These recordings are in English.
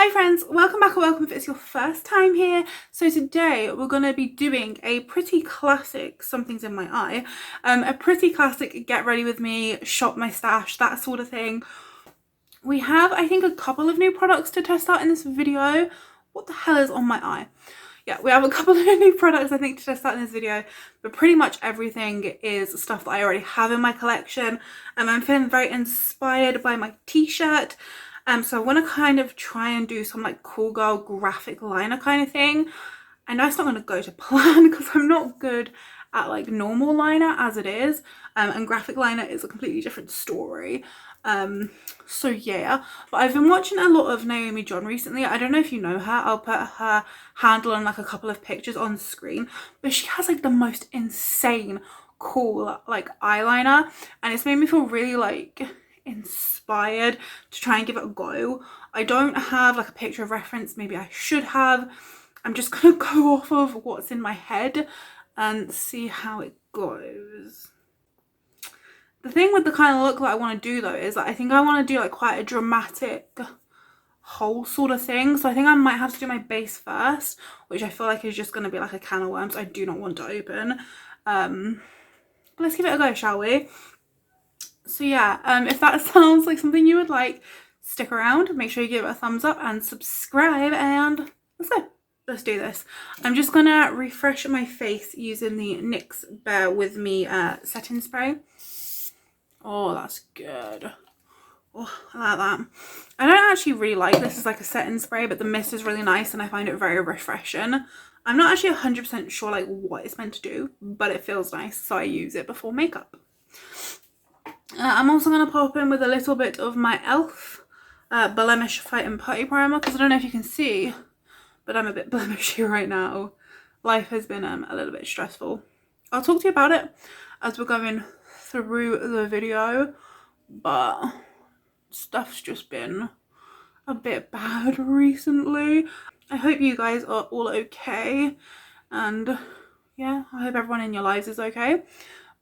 Hi friends, welcome back or welcome if it's your first time here. So today we're going to be doing a pretty classic something's in my eye, a pretty classic get ready with me, shop my stash, that sort of thing. We have, I think, a couple of new products to test out in this video. What the hell is on my eye? Yeah, we have a couple of new products I think to test out in this video, but pretty much everything is stuff that I already have in my collection. I'm feeling very inspired by my t-shirt. So I want to kind of try and do some like cool girl graphic liner kind of thing. I know it's not going to go to plan because I'm not good at like normal liner as it is, and graphic liner is a completely different story. So yeah, but I've been watching a lot of Naomi John recently. I don't know if you know her. I'll put her handle on like a couple of pictures on screen, but she has like the most insane cool like eyeliner, and it's made me feel really like inspired to try and give it a go. I don't have like a picture of reference, maybe I should have. I'm just gonna go off of what's in my head and see how it goes. The thing with the kind of look that I want to do though is that I think I want to do like quite a dramatic whole sort of thing. So I think I might have to do my base first, which I feel like is just going to be like a can of worms I do not want to open. Let's give it a go, shall we? So yeah, if that sounds like something you would like, stick around, make sure you give it a thumbs up and subscribe, and let's go. Let's do this. I'm just gonna refresh my face using the NYX Bear With Me setting spray. Oh, that's good. Oh, I like that. I don't actually really like this as like a setting spray, but the mist is really nice and I find it very refreshing. I'm not actually 100% sure like what it's meant to do, but it feels nice, so I use it before makeup. I'm also going to pop in with a little bit of my e.l.f. Blemish Fight and Putty Primer, because I don't know if you can see, but I'm a bit blemishy right now. Life has been a little bit stressful. I'll talk to you about it as we're going through the video, but stuff's just been a bit bad recently. I hope you guys are all okay, and yeah, I hope everyone in your lives is okay.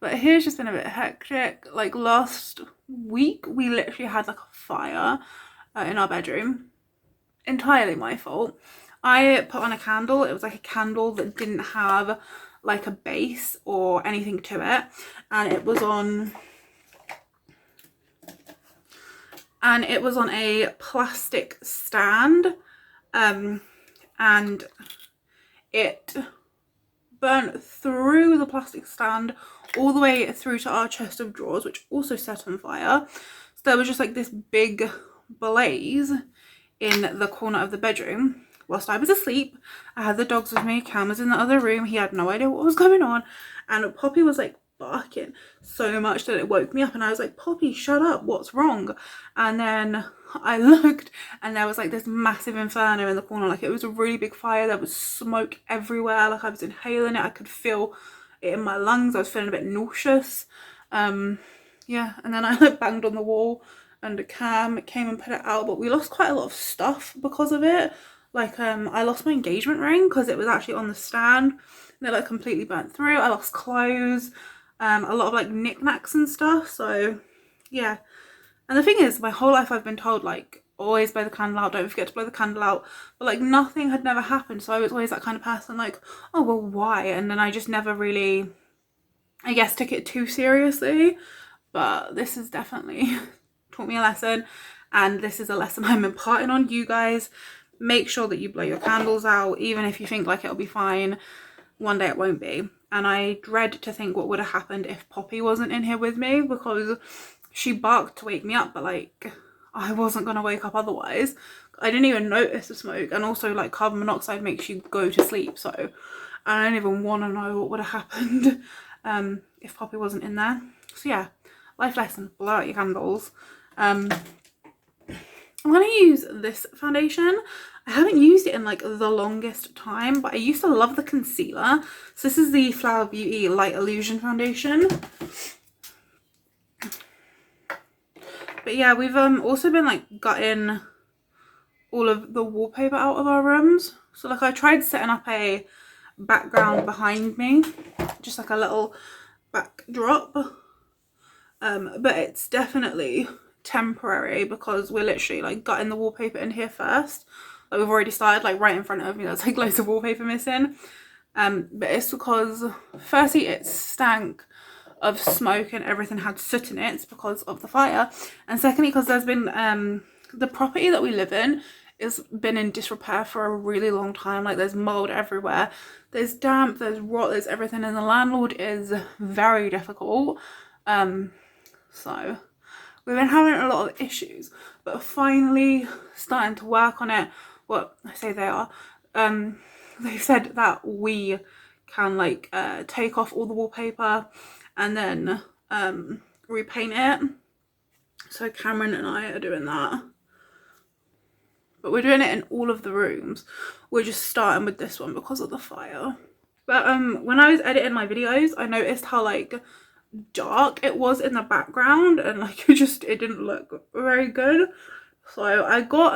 But here's just been a bit hectic. Like last week we literally had like a fire in our bedroom. Entirely my fault. I put on a candle. It was like a candle that didn't have like a base or anything to it, and it was on a plastic stand, and it burnt through the plastic stand all the way through to our chest of drawers, which also set on fire. So there was just like this big blaze in the corner of the bedroom whilst I was asleep. I had the dogs with me, Cam was in the other room, he had no idea what was going on, and Poppy was like barking so much that it woke me up, and I was like, Poppy, shut up, what's wrong? And then I looked and there was like this massive inferno in the corner. Like it was a really big fire, there was smoke everywhere, like I was inhaling it, I could feel it in my lungs, I was feeling a bit nauseous. Yeah, and then I like banged on the wall and Cam came and put it out, but we lost quite a lot of stuff because of it. Like I lost my engagement ring because it was actually on the stand and it like completely burnt through. I lost clothes, a lot of like knickknacks and stuff. So yeah, and the thing is, my whole life I've been told like always blow the candle out, don't forget to blow the candle out, but like nothing had never happened. So I was always that kind of person like, oh well, why? And then I just never really, I guess, took it too seriously. But this has definitely taught me a lesson, and this is a lesson I'm imparting on you guys. Make sure that you blow your candles out, even if you think like it'll be fine. One day it won't be. And I dread to think what would have happened if Poppy wasn't in here with me, because she barked to wake me up, but like I wasn't gonna wake up otherwise. I didn't even notice the smoke, and also like carbon monoxide makes you go to sleep, so I don't even want to know what would have happened if Poppy wasn't in there. So yeah, life lesson, blow out your candles. I'm going to use this foundation. I haven't used it in like the longest time, but I used to love the concealer. So this is the Flower Beauty Light Illusion foundation. But yeah, we've also been like gutting all of the wallpaper out of our rooms. So like I tried setting up a background behind me, just like a little backdrop. But it's definitely temporary because we're literally like gutting the wallpaper in here first. Like we've already started, like right in front of me there's like loads of wallpaper missing. But it's because firstly it stank of smoke and everything had soot in it. It's because of the fire, and secondly because there's been the property that we live in has been in disrepair for a really long time. Like there's mold everywhere, there's damp, there's rot, there's everything, and the landlord is very difficult. So we've been having a lot of issues, but finally starting to work on it. Well, I say they are. They said that we can like take off all the wallpaper and then repaint it. So Cameron and I are doing that. But we're doing it in all of the rooms. We're just starting with this one because of the fire. But when I was editing my videos, I noticed how like dark it was in the background, and like it didn't look very good. So I got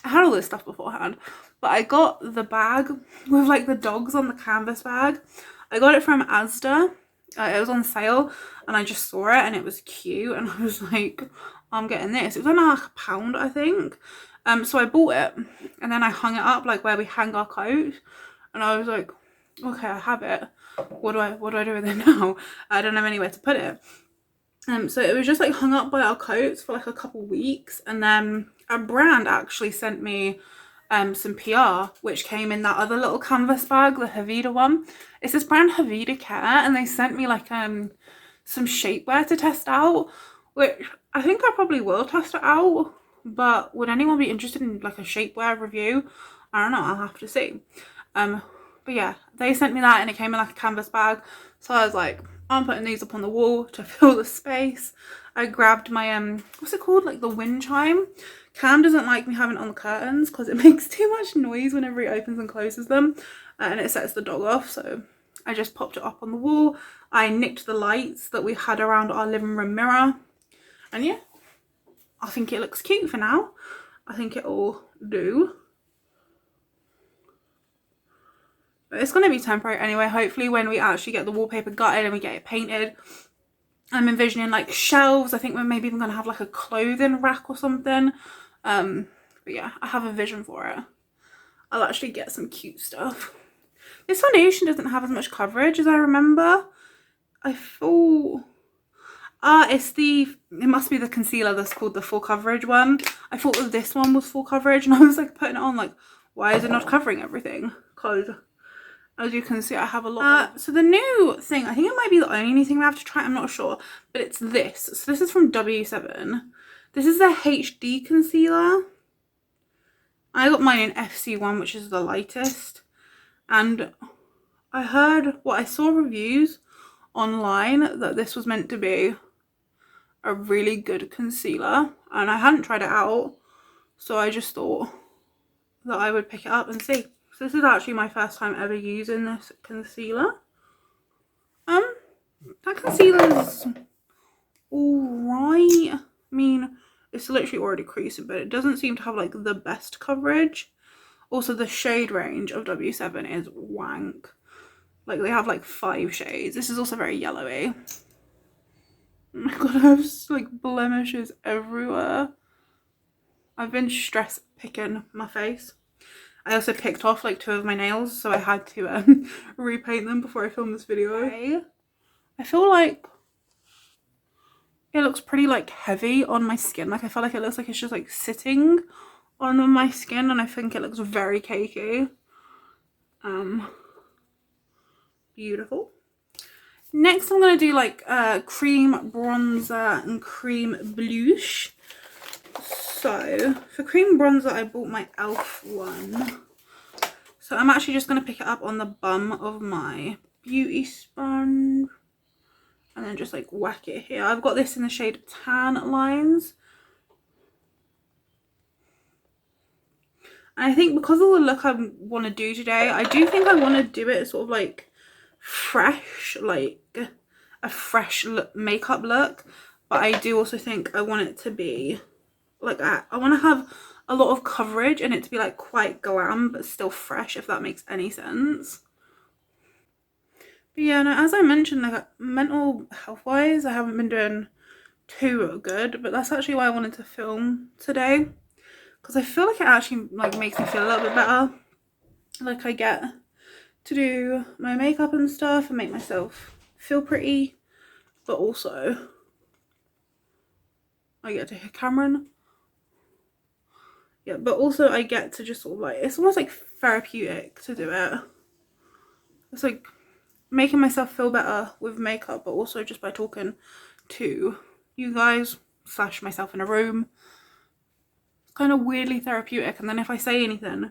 I had all this stuff beforehand, but I got the bag with like the dogs on the canvas bag. I got it from Asda. It was on sale and I just saw it and it was cute, and I was like, I'm getting this. It was only like £1, I think. So I bought it and then I hung it up like where we hang our coat, and I was like, okay, I have it. What do I do with it now? I don't have anywhere to put it. So it was just like hung up by our coats for like a couple weeks, and then a brand actually sent me some PR which came in that other little canvas bag, the Havida one. It's this brand Havida Care, and they sent me like some shapewear to test out, which I think I probably will test it out. But would anyone be interested in like a shapewear review? I don't know, I'll have to see. But yeah, they sent me that and it came in like a canvas bag. So I was like, I'm putting these up on the wall to fill the space. I grabbed my what's it called, like the wind chime. Cam doesn't like me having it on the curtains because it makes too much noise whenever he opens and closes them, and it sets the dog off. So I just popped it up on the wall. I nicked the lights that we had around our living room mirror, and yeah, I think it looks cute for now. I think it'll do. But it's going to be temporary anyway. Hopefully when we actually get the wallpaper gutted and we get it painted, I'm envisioning like shelves. I think we're maybe even going to have like a clothing rack or something. But yeah, I have a vision for it. I'll actually get some cute stuff. This foundation doesn't have as much coverage as I remember. I thought... it must be the concealer that's called the full coverage one. I thought that this one was full coverage, and I was like putting it on like, why is it not covering everything? Because as you can see, I have a lot. So the new thing, I think it might be the only new thing we have to try, I'm not sure, but it's this. So this is from W7. This is the HD concealer. I got mine in FC1, which is the lightest. And I saw reviews online that this was meant to be a really good concealer, and I hadn't tried it out, so I just thought that I would pick it up and see. So this is actually my first time ever using this concealer. That concealer's alright. I mean, it's literally already creasing, but it doesn't seem to have like the best coverage. Also, the shade range of W7 is wank. Like they have like 5 shades. This is also very yellowy. Oh my god, I have like blemishes everywhere. I've been stress picking my face. I also picked off like 2 of my nails, so I had to repaint them before I filmed this video. Okay. I feel like it looks pretty like heavy on my skin. Like I feel like it looks like it's just like sitting on my skin, and I think it looks very cakey. Beautiful. Next I'm going to do like cream bronzer and cream blush. So for cream bronzer I bought my e.l.f. one. So I'm actually just going to pick it up on the bum of my beauty sponge and then just like whack it here. I've got this in the shade Tan Lines. And I think because of the look I want to do today, I do think I want to do it sort of like fresh, like a fresh makeup look, but I do also think I want it to be like I want to have a lot of coverage and it to be like quite glam but still fresh, if that makes any sense. But yeah, no, as I mentioned, like mental health wise I haven't been doing too good, but that's actually why I wanted to film today, because I feel like it actually like makes me feel a little bit better. Like I get to do my makeup and stuff and make myself feel pretty, but also I get to hear Cameron. Yeah, but also I get to just sort of like, it's almost like therapeutic to do it. It's like making myself feel better with makeup, but also just by talking to you guys / myself in a room. It's kind of weirdly therapeutic. And then if I say anything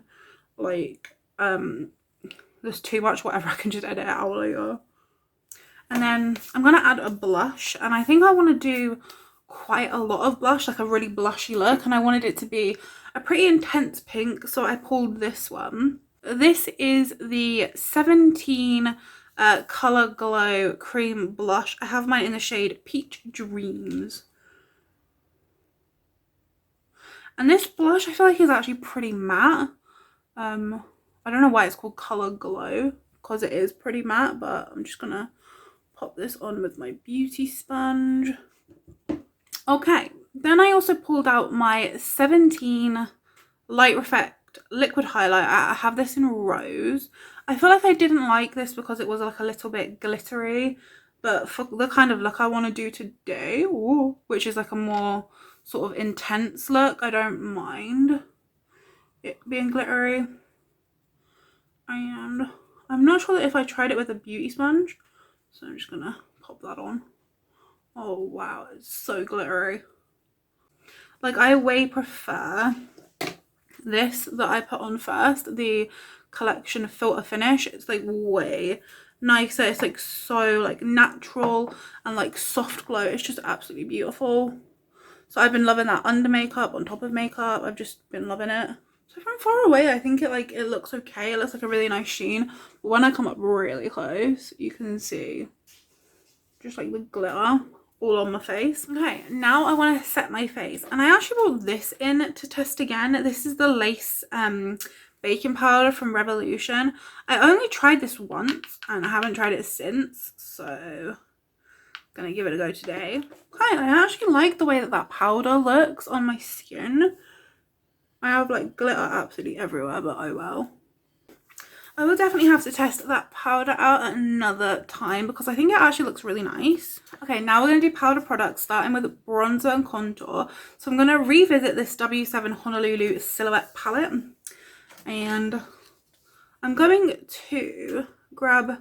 like there's too much, whatever, I can just edit it out later. And then I'm gonna add a blush, and I think I want to do quite a lot of blush, like a really blushy look, and I wanted it to be a pretty intense pink, so I pulled this one. This is the 17 Color Glow Cream Blush. I have mine in the shade Peach Dreams. And this blush I feel like is actually pretty matte. I don't know why it's called Color Glow, because it is pretty matte, but I'm just gonna pop this on with my beauty sponge. Okay, then I also pulled out my 17 Light Effect liquid highlighter. I have this in Rose. I feel like I didn't like this because it was like a little bit glittery, but for the kind of look I want to do today, which is like a more sort of intense look, I don't mind it being glittery. And I'm not sure that if I tried it with a beauty sponge, so I'm just gonna pop that on. Oh wow, it's so glittery. Like I way prefer this that I put on first, the Collection Filter Finish. It's like way nicer. It's like so like natural and like soft glow. It's just absolutely beautiful. So I've been loving that under makeup, on top of makeup. I've just been loving it. So from far away I think it looks okay. It looks like a really nice sheen, but when I come up really close you can see just like the glitter all on my face. Okay, now I want to set my face, and I actually brought this in to test again. This is the Lace baking powder from Revolution. I only tried this once and I haven't tried it since, so I'm gonna give it a go today. Okay, I actually like the way that powder looks on my skin. I have like glitter absolutely everywhere, but oh well. I will definitely have to test that powder out at another time because I think it actually looks really nice. Okay, now we're going to do powder products, starting with bronzer and contour. So I'm going to revisit this W7 Honolulu Silhouette palette. And I'm going to grab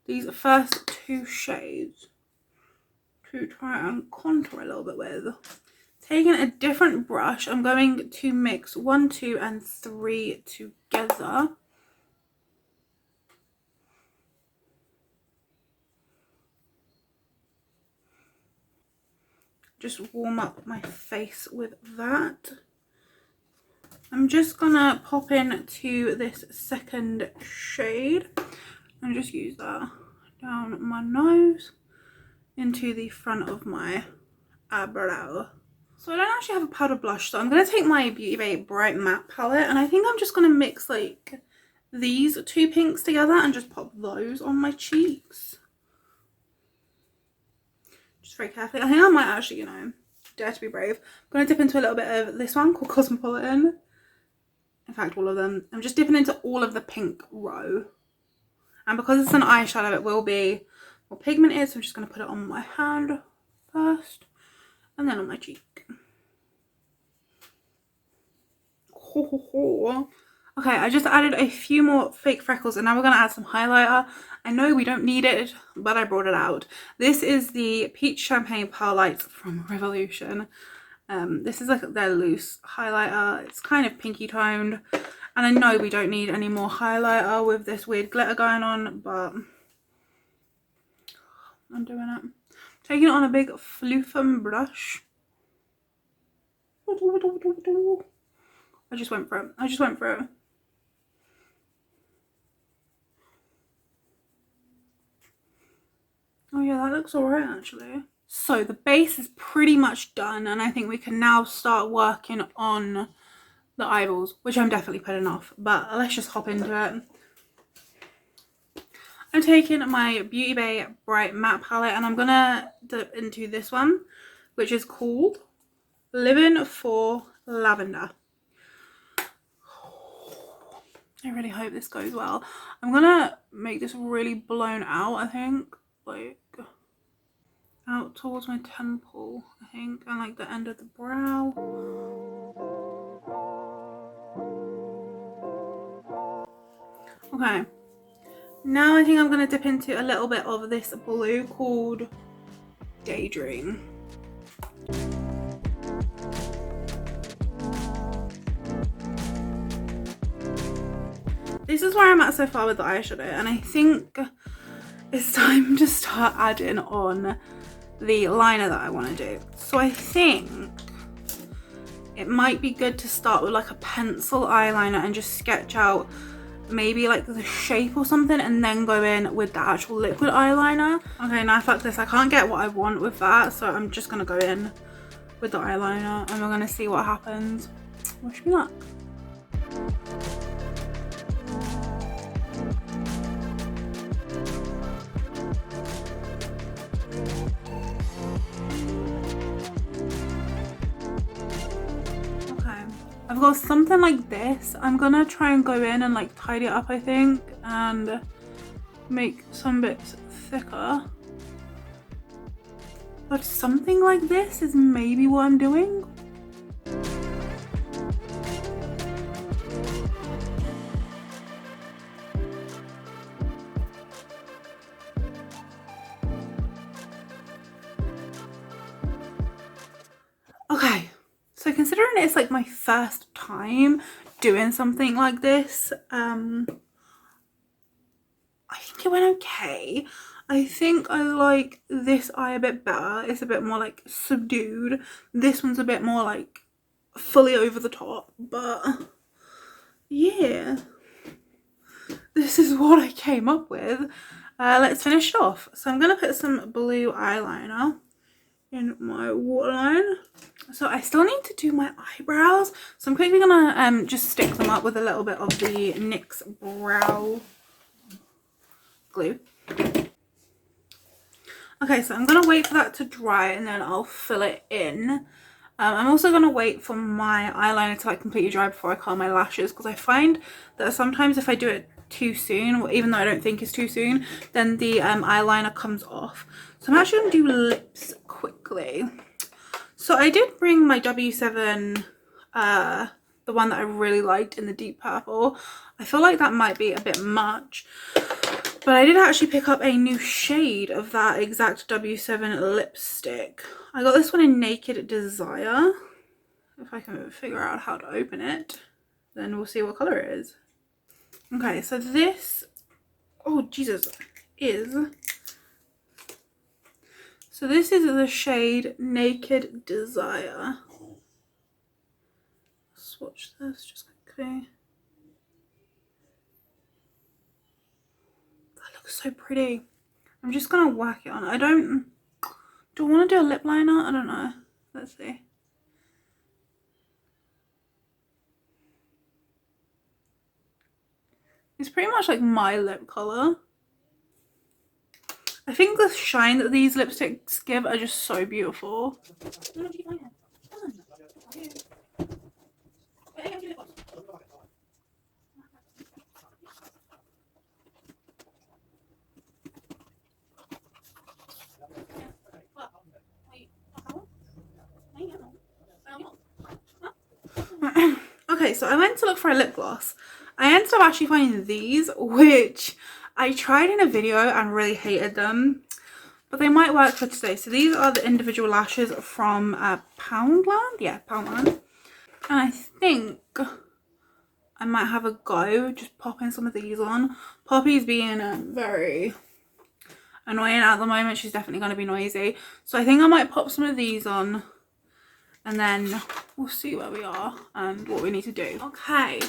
these first two shades to try and contour a little bit with. Taking a different brush, I'm going to mix 1, 2, and 3 together. Just warm up my face with that. I'm just gonna pop in to this second shade and just use that down my nose into the front of my eyebrow. So I don't actually have a powder blush, so I'm gonna take my Beauty Bay Bright Matte palette, and I think I'm just gonna mix like these two pinks together and just pop those on my cheeks. Just very carefully. I think I might actually, you know, dare to be brave. I'm going to dip into a little bit of this one called Cosmopolitan. In fact, all of them. I'm just dipping into all of the pink row. And because it's an eyeshadow, it will be more pigmented. So I'm just going to put it on my hand first. And then on my cheek. Okay, I just added a few more fake freckles, and now we're going to add some highlighter. I know we don't need it, but I brought it out. This is the Peach Champagne Pearl Lights from Revolution. This is like their loose highlighter. It's kind of pinky toned, and I know we don't need any more highlighter with this weird glitter going on, but I'm doing it. Taking it on a big floofum brush. I just went for it. I just went for it. Oh yeah, that looks alright actually. So the base is pretty much done, and I think we can now start working on the eyeballs, which I'm definitely putting off, but let's just hop into it. I'm taking my Beauty Bay Bright Matte palette, and I'm gonna dip into this one. which is called Living for Lavender. I really hope this goes well. I'm gonna make this really blown out, I think, like out towards my temple, I think, and like the end of the brow. Okay, now I think I'm gonna dip into a little bit of this blue called Daydream. This is where I'm at so far with the eyeshadow, and I think it's time to start adding on the liner that I want to do. So I think it might be good to start with like a pencil eyeliner and just sketch out maybe like the shape or something, and then go in with the actual liquid eyeliner. Okay, now fuck this, I can't get what I want with that, so I'm just gonna go in with the eyeliner and we're gonna see what happens. Wish me luck. I've got something like this. I'm gonna try and go in and like tidy it up, I think, and make some bits thicker. But something like this is maybe what I'm doing. Okay. So considering it's like my first time doing something like this, I think it went okay. I think I like this eye a bit better. It's a bit more like subdued. This one's a bit more like fully over the top, but yeah, this is what I came up with. Let's finish it off. So I'm gonna put some blue eyeliner in my waterline. So I still need to do my eyebrows, so I'm quickly gonna just stick them up with a little bit of the NYX brow glue. Okay, so I'm gonna wait for that to dry and then I'll fill it in. I'm also gonna wait for my eyeliner to like completely dry before I curl my lashes, because I find that sometimes if I do it too soon, or even though I don't think it's too soon, then the eyeliner comes off. So I'm actually gonna do lips quickly. So I did bring my W7, the one that I really liked in the deep purple. I feel like that might be a bit much, but I did actually pick up a new shade of that exact W7 lipstick. I got this one in Naked Desire. If I can figure out how to open it, then we'll see what colour it is. Okay, so this, oh Jesus, so this is the shade Naked Desire. Swatch this just quickly. That looks so pretty. I'm just gonna whack it on. Do I want to do a lip liner? I don't know. Let's see. It's pretty much like my lip colour. I think the shine that these lipsticks give are just so beautiful. Okay, so I went to look for a lip gloss. I ended up actually finding these, which I tried in a video and really hated them, but they might work for today. So these are the individual lashes from Poundland. Yeah, Poundland. And I think I might have a go just popping some of these on. Poppy's being very annoying at the moment. She's definitely going to be noisy. So I think I might pop some of these on, and then we'll see where we are and what we need to do. Okay.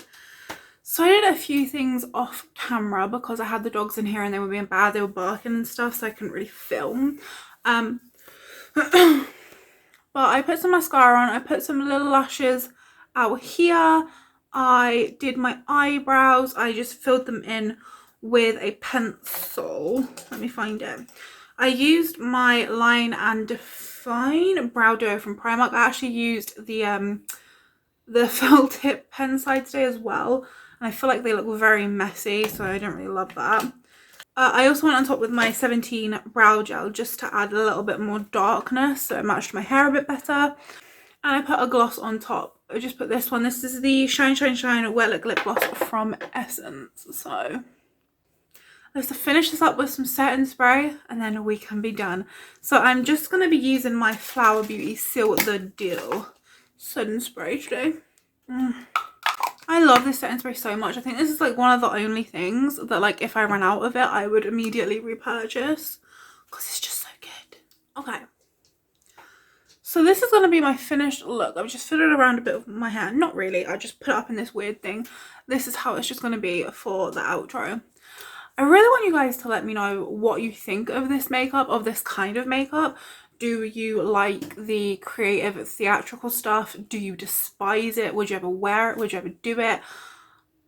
So I did a few things off camera because I had the dogs in here and they were being bad. They were barking and stuff, so I couldn't really film. But I put some mascara on. I put some little lashes out here. I did my eyebrows. I just filled them in with a pencil. Let me find it. I used my Line and fine brow duo from Primark. I actually used the felt tip pen side today as well, and I feel like they look very messy, so I don't really love that. I also went on top with my 17 brow gel just to add a little bit more darkness so it matched my hair a bit better. And I put a gloss on top. I just put this one. This is the Shine Shine Shine Wet Look Lip Gloss from Essence. So let's finish this up with some setting spray and then we can be done. So I'm just going to be using my Flower Beauty Seal the Deal setting spray today. I love this setting spray so much. I think this is like one of the only things that, like, if I ran out of it, I would immediately repurchase because it's just so good. Okay. So this is going to be my finished look. I've just fiddled around a bit with my hair. Not really. I just put it up in this weird thing. This is how it's just going to be for the outro. I really want you guys to let me know what you think of this makeup, of this kind of makeup. Do you like the creative theatrical stuff? Do you despise it? Would you ever wear it? Would you ever do it?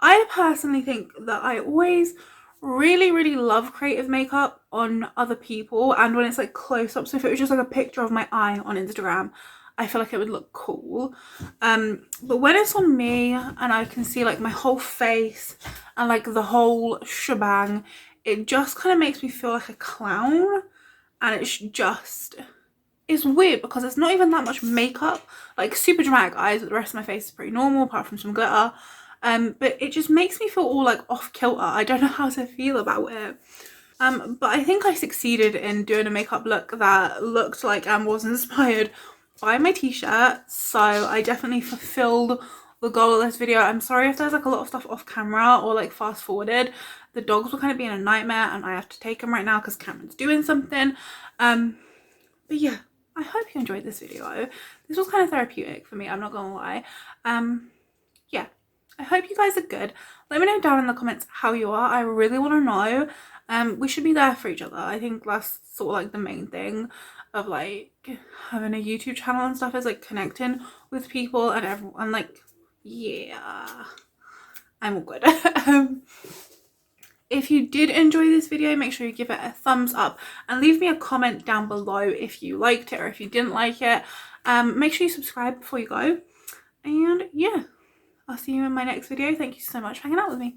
I personally think that I always really love creative makeup on other people, and when it's like close up. So if it was just like a picture of my eye on Instagram, I feel like it would look cool. But when it's on me and I can see like my whole face and like the whole shebang, it just kind of makes me feel like a clown. And it's weird because it's not even that much makeup. Like super dramatic eyes, but the rest of my face is pretty normal apart from some glitter. But it just makes me feel all like off kilter. I don't know how to feel about it. But I think I succeeded in doing a makeup look that looked like and was inspired by my t-shirt. So I definitely fulfilled the goal of this video. I'm sorry if there's like a lot of stuff off camera or like fast forwarded. The dogs were kind of being a nightmare and I have to take them right now because Cameron's doing something. But yeah, I hope you enjoyed this video. This was kind of therapeutic for me, I'm not gonna lie. Yeah, I hope you guys are good. Let me know down in the comments how you are. I really want to know. We should be there for each other. I think that's sort of like the main thing of like having a YouTube channel and stuff, is like connecting with people and everyone. Like, yeah, I'm all good. If you did enjoy this video, make sure you give it a thumbs up and leave me a comment down below if you liked it or if you didn't like it. Make sure you subscribe before you go. And yeah, I'll see you in my next video. Thank you so much for hanging out with me.